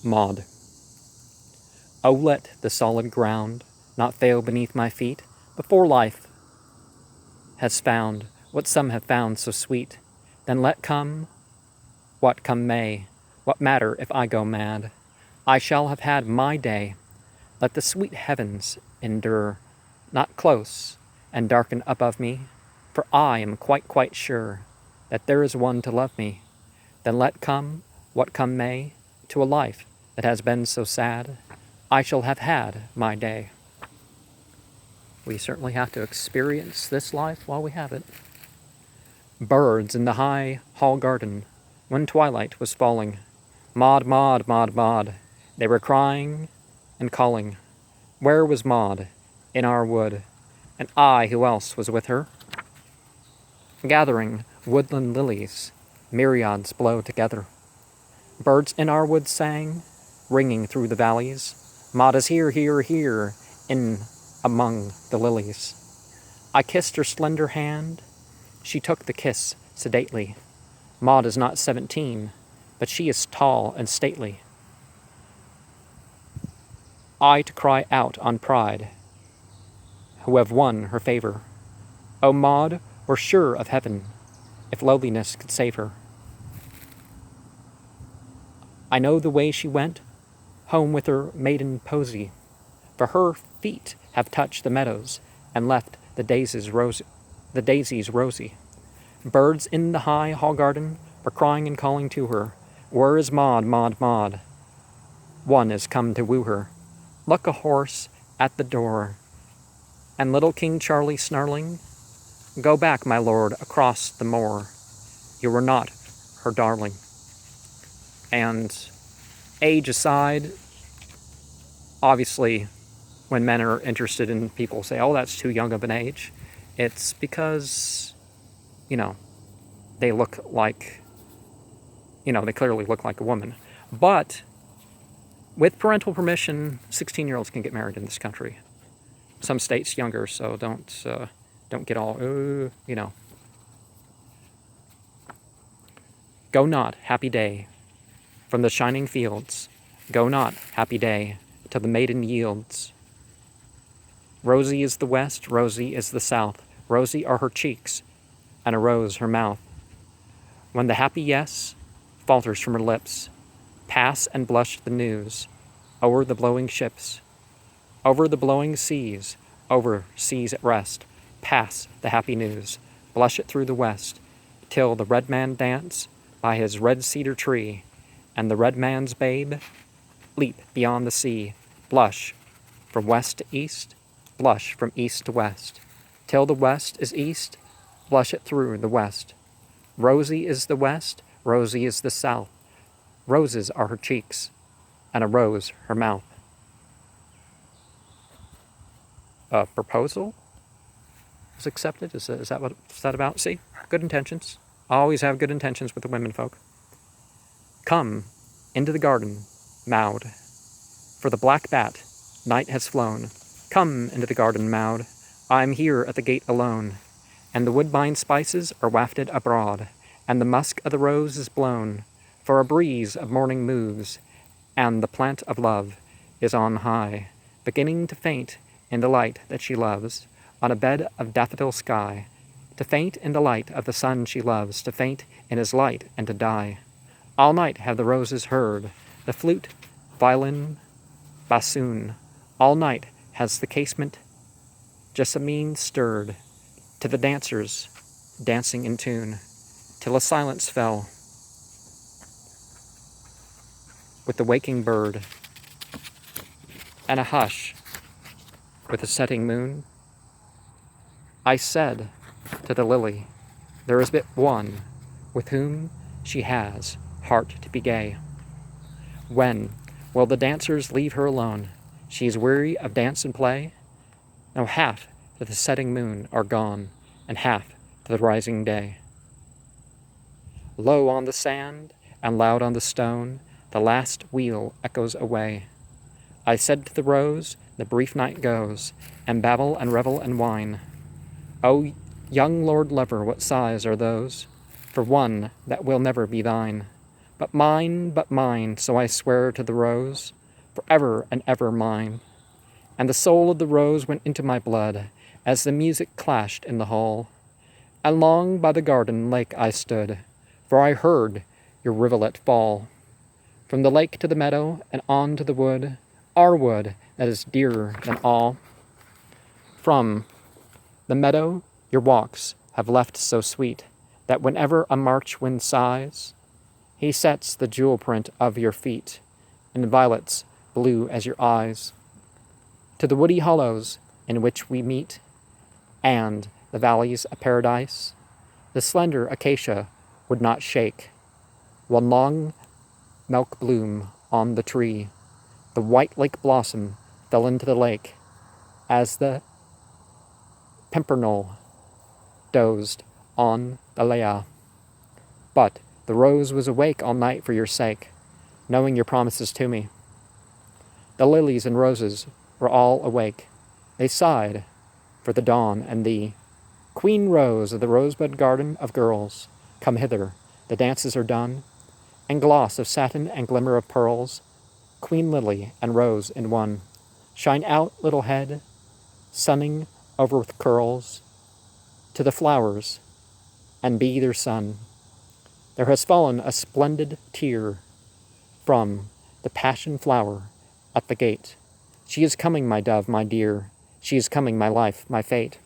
Maud. O let the solid ground not fail beneath my feet, before life has found what some have found so sweet. Then let come what come may, what matter if I go mad? I shall have had my day. Let the sweet heavens endure, not close and darken above me, for I am quite sure that there is one to love me. Then let come what come may, to a life that has been so sad, I shall have had my day. We certainly have to experience this life while we have it. Birds in the high hall garden, when twilight was falling, Maud, Maud, Maud, Maud, they were crying and calling. Where was Maud? In our wood. And I, who else was with her? Gathering woodland lilies, myriads blow together. Birds in our wood sang, ringing through the valleys. Maud is here, here, here, in among the lilies. I kissed her slender hand. She took the kiss sedately. Maud is not 17, but she is tall and stately. I to cry out on pride, who have won her favor. O Maud were sure of heaven, if lowliness could save her. I know the way she went, home with her maiden posy, for her feet have touched the meadows and left the daisies rosy. Birds in the high hall garden were crying and calling to her, Where is Maud, Maud, Maud? One is come to woo her. Look, a horse at the door, and little King Charlie snarling, Go back, my lord, across the moor. You were not her darling. And age aside, obviously, when men are interested in people say, oh, that's too young of an age, it's because, they look like, they clearly look like a woman. But with parental permission, 16-year-olds can get married in this country. Some states younger, so don't get all, Go not, happy day, from the shining fields. Go not, happy day, till the maiden yields. Rosy is the west, rosy is the south. Rosy are her cheeks, and a rose her mouth. When the happy yes falters from her lips, pass and blush the news, o'er the blowing ships, over the blowing seas, over seas at rest, pass the happy news, blush it through the west, till the red man dance by his red cedar tree, and the red man's babe leap beyond the sea, blush from west to east, blush from east to west, till the west is east, blush it through the west. Rosy is the west, rosy is the south, roses are her cheeks, and a rose her mouth. A proposal was accepted? Is that what it's that about? See? Good intentions. Always have good intentions with the women folk. Come into the garden, Maud, for the black bat, night has flown. Come into the garden, Maud, I am here at the gate alone, and the woodbine spices are wafted abroad, and the musk of the rose is blown, for a breeze of morning moves, and the plant of love is on high, beginning to faint in the light that she loves, on a bed of daffodil sky, to faint in the light of the sun she loves, to faint in his light and to die. All night have the roses heard, the flute, violin, bassoon. All night has the casement jessamine stirred, to the dancers dancing in tune, till a silence fell with the waking bird, and a hush with the setting moon. I said to the lily, there is but one with whom she has heart to be gay. When will the dancers leave her alone? She is weary of dance and play. Now half to the setting moon are gone, and half to the rising day. Low on the sand and loud on the stone, the last wheel echoes away. I said to the rose, the brief night goes, and babble and revel and wine. O young lord lover, what sighs are those for one that will never be thine? but mine, so I swear to the rose, forever and ever mine. And the soul of the rose went into my blood, as the music clashed in the hall. And long by the garden lake I stood, for I heard your rivulet fall. From the lake to the meadow, and on to the wood, our wood that is dearer than all. From the meadow your walks have left so sweet, that whenever a March wind sighs, he sets the jewel print of your feet in violets blue as your eyes. To the woody hollows in which we meet, and the valleys of paradise, the slender acacia would not shake, one long milk bloom on the tree. The white lake blossom fell into the lake as the pimpernel dozed on the Leah. But the rose was awake all night for your sake, knowing your promises to me. The lilies and roses were all awake. They sighed for the dawn and thee. Queen Rose of the rosebud garden of girls, come hither, the dances are done, and gloss of satin and glimmer of pearls, Queen Lily and Rose in one. Shine out, little head, sunning over with curls, to the flowers, and be their sun. There has fallen a splendid tear from the passion flower at the gate. She is coming, my dove, my dear. She is coming, my life, my fate.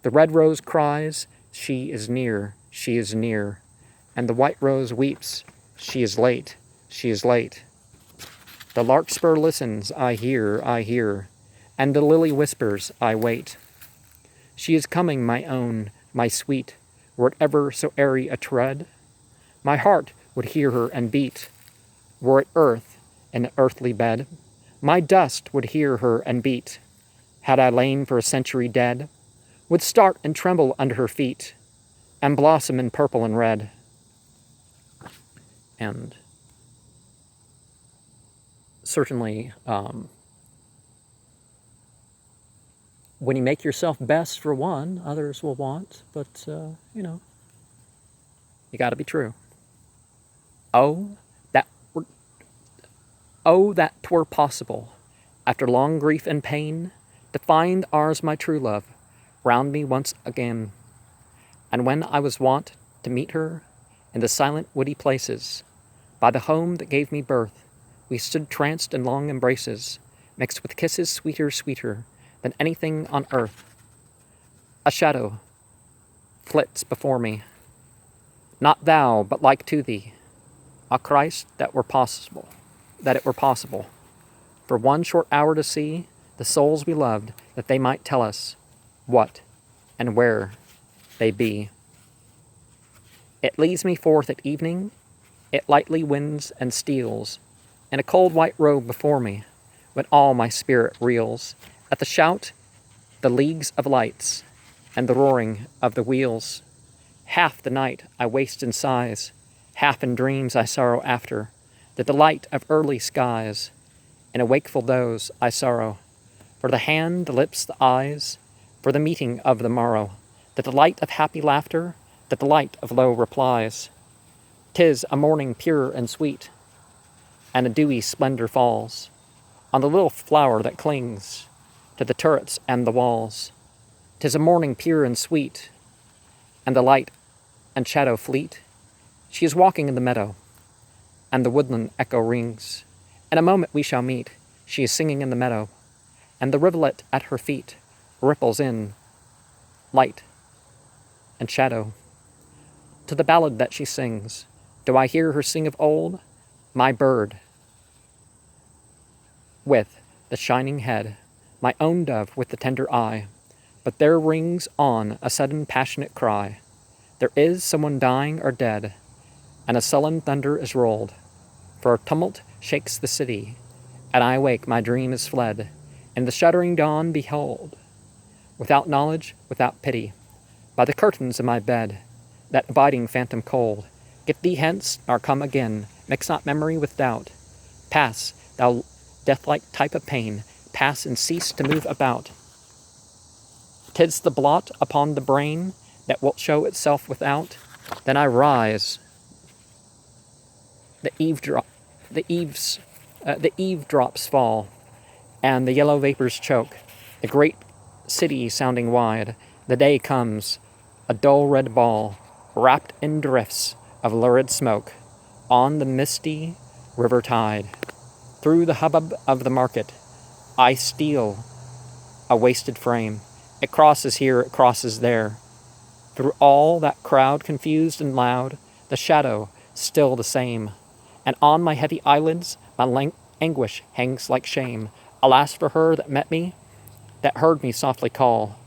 The red rose cries, she is near, she is near. And the white rose weeps, she is late, she is late. The larkspur listens, I hear, and the lily whispers, I wait. She is coming, my own, my sweet, were it ever so airy a tread, my heart would hear her and beat, were it earth in an earthly bed. My dust would hear her and beat, had I lain for a century dead, would start and tremble under her feet, and blossom in purple and red. And certainly, when you make yourself best for one, others will want, but, you got to be true. Oh, that 'twere possible, after long grief and pain, to find ours my true love round me once again. And when I was wont to meet her in the silent woody places, by the home that gave me birth, we stood tranced in long embraces, mixed with kisses sweeter, sweeter than anything on earth. A shadow flits before me, not thou, but like to thee. Ah, Christ, that it were possible, for one short hour to see the souls we loved, that they might tell us what and where they be. It leads me forth at evening, it lightly winds and steals, in a cold white robe before me, when all my spirit reels, at the shout, the leagues of lights, and the roaring of the wheels. Half the night I waste in sighs, half in dreams I sorrow after, the delight of early skies. In a wakeful doze I sorrow, for the hand, the lips, the eyes, for the meeting of the morrow, the delight of happy laughter, the delight of low replies. 'Tis a morning pure and sweet, and a dewy splendor falls on the little flower that clings to the turrets and the walls. 'Tis a morning pure and sweet, and the light and shadow fleet. She is walking in the meadow, and the woodland echo rings. In a moment we shall meet. She is singing in the meadow, and the rivulet at her feet ripples in light and shadow. To the ballad that she sings, do I hear her sing of old? My bird with the shining head, my own dove with the tender eye. But there rings on a sudden passionate cry. There is someone dying or dead, and a sullen thunder is rolled, for a tumult shakes the city, and I wake, my dream is fled, and the shuddering dawn behold, without knowledge, without pity, by the curtains of my bed, that abiding phantom cold. Get thee hence, nor come again, mix not memory with doubt. Pass, thou death-like type of pain, pass and cease to move about. 'Tis the blot upon the brain that wilt show itself without. Then I rise, The the eaves, the eve drops fall, and the yellow vapors choke. The great city sounding wide, the day comes, a dull red ball, wrapped in drifts of lurid smoke, on the misty river tide. Through the hubbub of the market, I steal a wasted frame. It crosses here, it crosses there. Through all that crowd confused and loud, the shadow still the same. And on my heavy eyelids, my anguish hangs like shame. Alas for her that met me, that heard me softly call,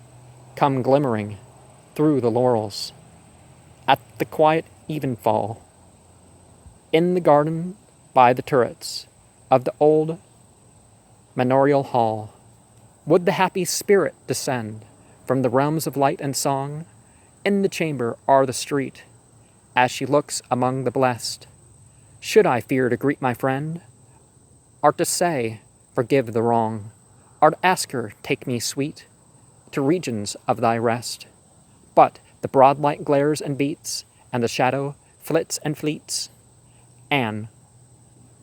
come glimmering through the laurels, at the quiet evenfall, in the garden by the turrets of the old manorial hall. Would the happy spirit descend from the realms of light and song, in the chamber or the street, as she looks among the blest? Should I fear to greet my friend, or to say, forgive the wrong, or to ask her, take me, sweet, to regions of thy rest? But the broad light glares and beats, and the shadow flits and fleets, and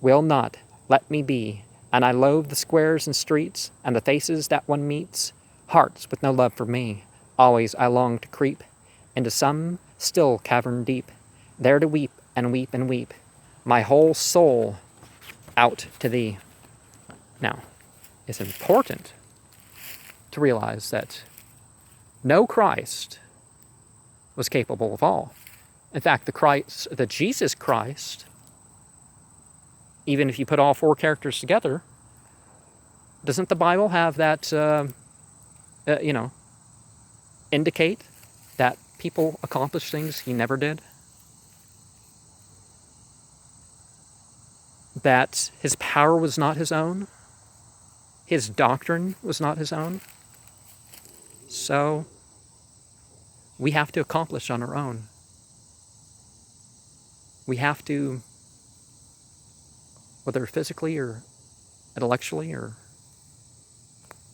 will not let me be, and I loathe the squares and streets, and the faces that one meets, hearts with no love for me. Always I long to creep into some still cavern deep, there to weep and weep and weep, my whole soul out to thee. Now, it's important to realize that no Christ was capable of all. In fact, the Jesus Christ, even if you put all four characters together, doesn't the Bible have that, indicate that people accomplish things he never did? That his power was not his own? His doctrine was not his own? So, we have to accomplish on our own. We have to, whether physically or intellectually or